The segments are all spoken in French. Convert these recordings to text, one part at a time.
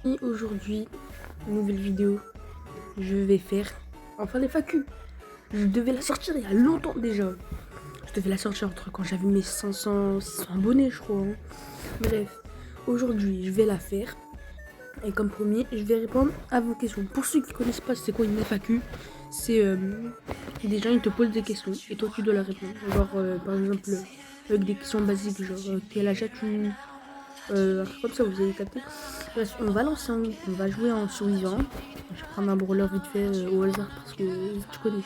Et aujourd'hui, nouvelle vidéo, je vais faire enfin les FAQ. Je devais la sortir il y a longtemps déjà. Je devais la sortir entre quand j'avais mes 600 abonnés, je crois. Bref, aujourd'hui, je vais la faire. Et comme premier, je vais répondre à vos questions. Pour ceux qui connaissent pas c'est quoi une FAQ, c'est des gens ils te posent des questions et toi tu dois leur répondre. Genre par exemple avec des questions basiques, genre quel âge as-tu, un truc comme ça, vous avez capté. Bref, on va lancer on va jouer en survivant. Je vais prendre un brawler vite fait au hasard parce que tu connais.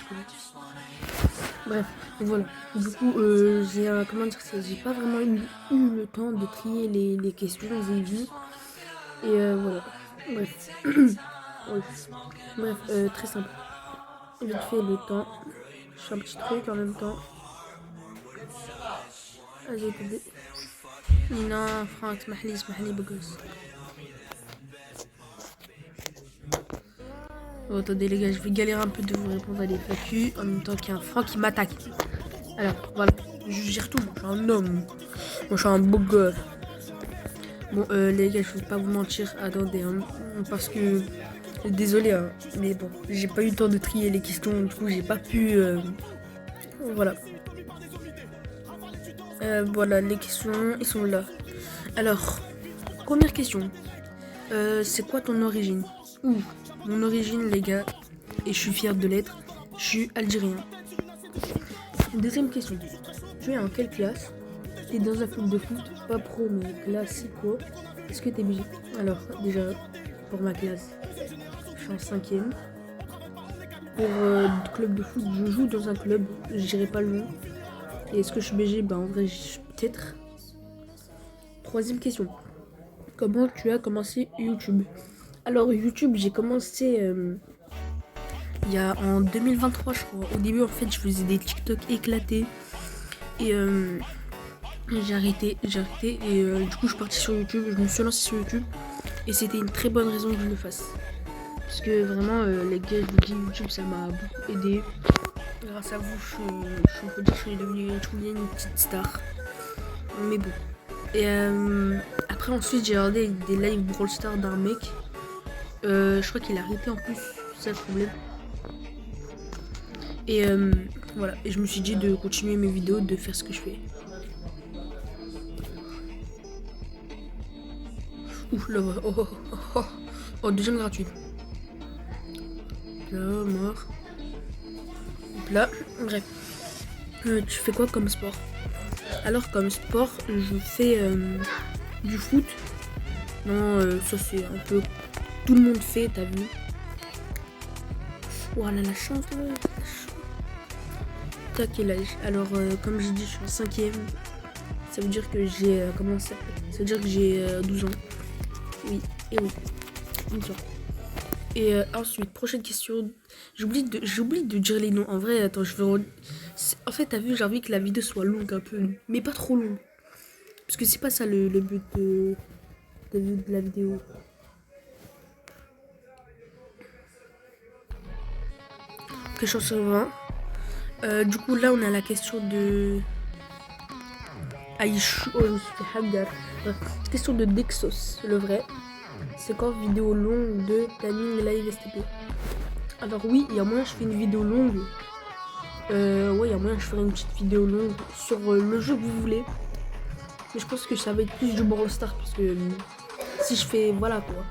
Bref, donc voilà. Du coup, j'ai un, comment dire ça, j'ai pas vraiment eu le temps de trier les questions, j'ai vu. Et voilà. Bref. Ouais. Bref, très simple. Vite fait le temps. Je fais un petit truc en même temps. Vas-y, bébé. Non, Franck, اسمح لي بقص. Bon, attendez les gars, je vais galérer un peu de vous répondre à des FAQ en même temps qu'il y a un Franck qui m'attaque. Alors, voilà. Je gère tout. Je suis un homme. Moi, je suis un beau gosse. Bon, les gars, je vais pas vous mentir. Attendez, hein, parce que... Désolé, hein, mais bon, j'ai pas eu le temps de trier les questions. Du coup, j'ai pas pu... voilà. Voilà, les questions, ils sont là. Alors, première question. C'est quoi ton origine? Ouh, mon origine, les gars, et je suis fier de l'être, je suis algérien. Deuxième question. Tu es en quelle classe? T'es dans un club de foot, pas pro, mais classico. Est-ce que t'es BG? Alors, déjà, pour ma classe, je suis en 5ème. Pour le club de foot, je joue dans un club, je dirais pas le nom. Et est-ce que je suis BG? Bah, en vrai, peut-être. Troisième question. Comment tu as commencé YouTube? Alors, YouTube, j'ai commencé il y a en 2023, je crois. Au début, en fait, je faisais des TikTok éclatés. Et j'ai arrêté. Et du coup, je suis partie sur YouTube. Je me suis lancée sur YouTube. Et c'était une très bonne raison que je le fasse. Parce que vraiment, les gars, je vous dis, YouTube, ça m'a beaucoup aidé. Grâce à vous, on peut dire que je suis devenue une petite star. Mais bon. Et après, ensuite, j'ai regardé des lives Brawl Stars d'un mec. Je crois qu'il a arrêté en plus. C'est le problème. Et voilà, et je me suis dit de continuer mes vidéos, de faire ce que je fais. Ouf, là, oh, deuxième gratuit. Là, mort. Là, bref. Tu fais quoi comme sport? Alors, comme sport, je fais du foot. Non, ça c'est un peu... Tout le monde fait, t'as vu? Voilà, la chance, là. T'as quel âge? Alors, comme j'ai dit, je suis en 5ème. Ça veut dire que j'ai... comment ça s'appelle? Ça veut dire que j'ai 12 ans. Oui, et oui. 12 ans. Et ensuite, prochaine question. J'oublie de dire les noms. En vrai, attends, je vais... En fait, t'as vu, j'ai envie que la vidéo soit longue un peu. Mais pas trop longue. Parce que c'est pas ça le but de la vidéo. Question suivante. Du coup, là, on a la question de... Aïchou, oh, je me suis fait hagar. Question de Dexos, le vrai. C'est quand vidéo longue de planning live STP? Alors oui, il y a moyen que je fais une vidéo longue. Ouais, il y a moyen que je ferai une petite vidéo longue sur le jeu que vous voulez. Mais je pense que ça va être plus du Brawl Stars parce que si je fais, voilà quoi.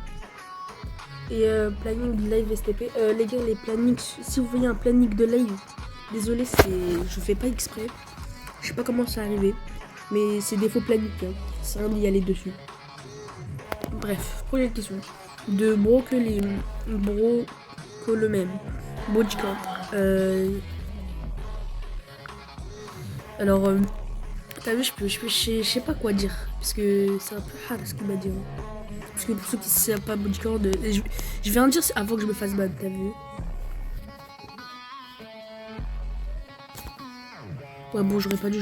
Et planning live STP, les gars, les plannings, si vous voyez un planning de live, désolé, je fais pas exprès. Je sais pas comment ça arrivé, mais c'est des faux plannings, hein. C'est rien d'y aller dessus. Bref, prochaine question. De Brocolim, Brocolomem, Bojka. Alors, t'as vu, je sais pas quoi dire. Parce que c'est un peu hard ce qu'il m'a dit. Hein. Parce que pour ceux qui ne savent pas Bojka, je vais en dire avant que je me fasse ban, t'as vu? Ouais, bon, j'aurais pas dû.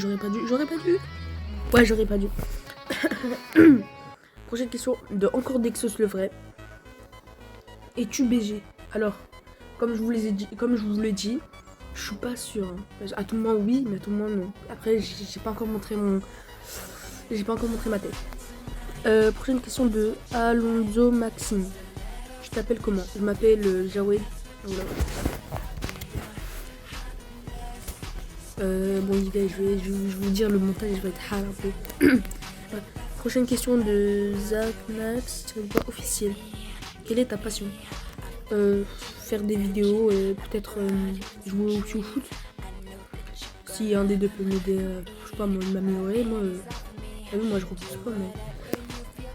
Ouais, j'aurais pas dû. Prochaine question de encore Dexos le vrai. Es-tu BG? Alors, comme je vous l'ai dit, je suis pas sûre. Hein. À tout moment oui, mais à tout moment non. Après, j'ai pas encore montré ma tête. Prochaine question de Alonso Maxime. Je t'appelle comment? Je m'appelle Jawed. Voilà. Bon les gars, je vais vous dire le montage, va être hard un peu. Ouais. Prochaine question de Zach Nax, officiel. Quelle est ta passion? Faire des vidéos et peut-être jouer aussi au foot. Si un des deux peut m'aider, je sais pas moi, m'améliorer, moi je repousse pas,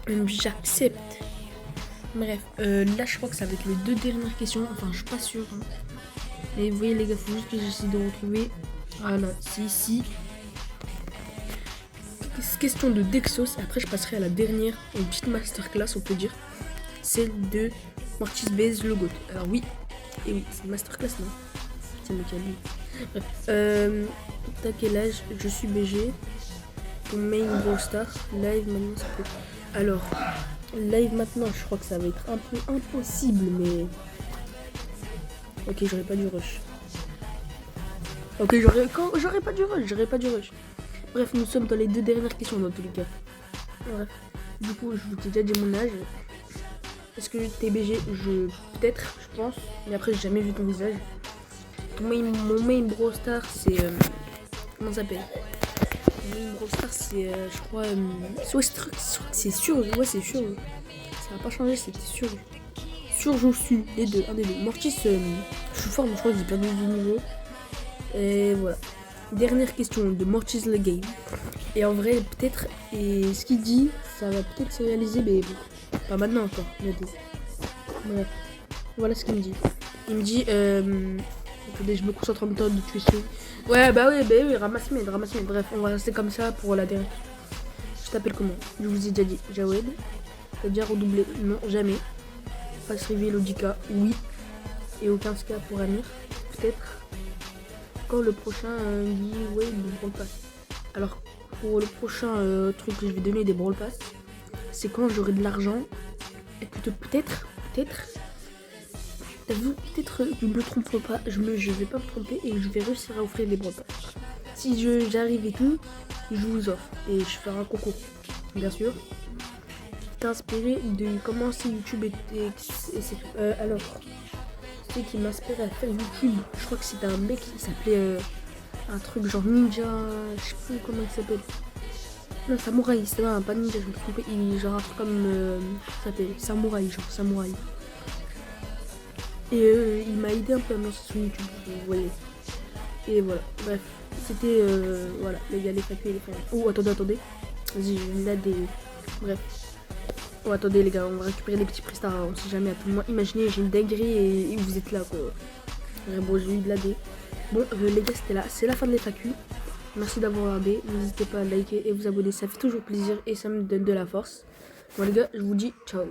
mais j'accepte. Bref, là je crois que ça va être les 2 dernières questions, enfin je suis pas sûre. Hein. Et vous voyez les gars, faut juste que j'essaie de retrouver. Voilà, c'est ici. Question de Dexos, après je passerai à la dernière, une petite masterclass on peut dire. Celle de Mortis Base le GOAT. Alors oui, et oui, c'est une masterclass non? C'est le cas lui. Bref, t'as quel âge? Je suis BG. Ton main Brawl Star. Live maintenant ça peut. Alors, live maintenant je crois que ça va être un peu impossible mais. Ok, j'aurais pas du rush. Ok, j'aurais pas du rush. Bref, nous sommes dans les 2 dernières questions dans tous les cas. Bref, du coup, je vous ai déjà dit mon âge. Est-ce que t'es BG? Peut-être, je pense. Mais après, j'ai jamais vu ton visage. Mon main Brawl Star, c'est... comment ça s'appelle? Mon main Brawl Star, c'est, je crois... c'est sûr, ouais, c'est sûr. Ça va pas changer, c'était sûr. Sûr, je suis, les deux, un des deux. Mortis, je suis fort, mais je crois que j'ai perdu du niveau. Et voilà. Dernière question de Mortis le Game. Et en vrai, peut-être, et ce qu'il dit, ça va peut-être se réaliser, mais bon, pas maintenant encore. Bref, voilà ce qu'il me dit. Il me dit, attendez, je me concentre en même temps de tuer celui. Ouais, bah oui, ramasse-moi. Bref, on va rester comme ça pour la dernière. Je t'appelle comment? Je vous ai déjà dit, Jawed. T'as déjà redoublé? Non, jamais. Passe reveal au 10K, oui. Et au 15K pour Amir, peut-être. Quand le prochain giveaway de Brawl Pass. Alors pour le prochain truc que je vais donner des Brawl Pass, c'est quand j'aurai de l'argent et que peut-être t'as vu, peut-être je me trompe pas, je vais pas me tromper et je vais réussir à offrir des Brawl Pass. Si j'arrive et tout, je vous offre et je ferai un concours, bien sûr. T'es inspiré de commencer YouTube et c'est tout. Alors qui m'inspirait à faire YouTube. Je crois que c'était un mec qui s'appelait un truc genre Ninja, je sais plus comment il s'appelle. Non, Samouraï, c'était pas Ninja, je me suis trompé. Il genre un truc comme ça s'appelle Samouraï, genre Samouraï. Et il m'a aidé un peu à me lancer sur YouTube, vous voyez. Et voilà, bref, c'était voilà, les gars, les papiers, les frères. Oh, attendez. Vas-y, là des. Bref. Oh, attendez les gars, on va récupérer les petits prestars, on sait jamais à tout le monde. Imaginez, j'ai une dinguerie et vous êtes là quoi. Bon, j'ai eu de la D. Bon, les gars, c'est la fin de l'FAQ. Merci d'avoir regardé. N'hésitez pas à liker et vous abonner, ça fait toujours plaisir et ça me donne de la force. Bon les gars, je vous dis ciao.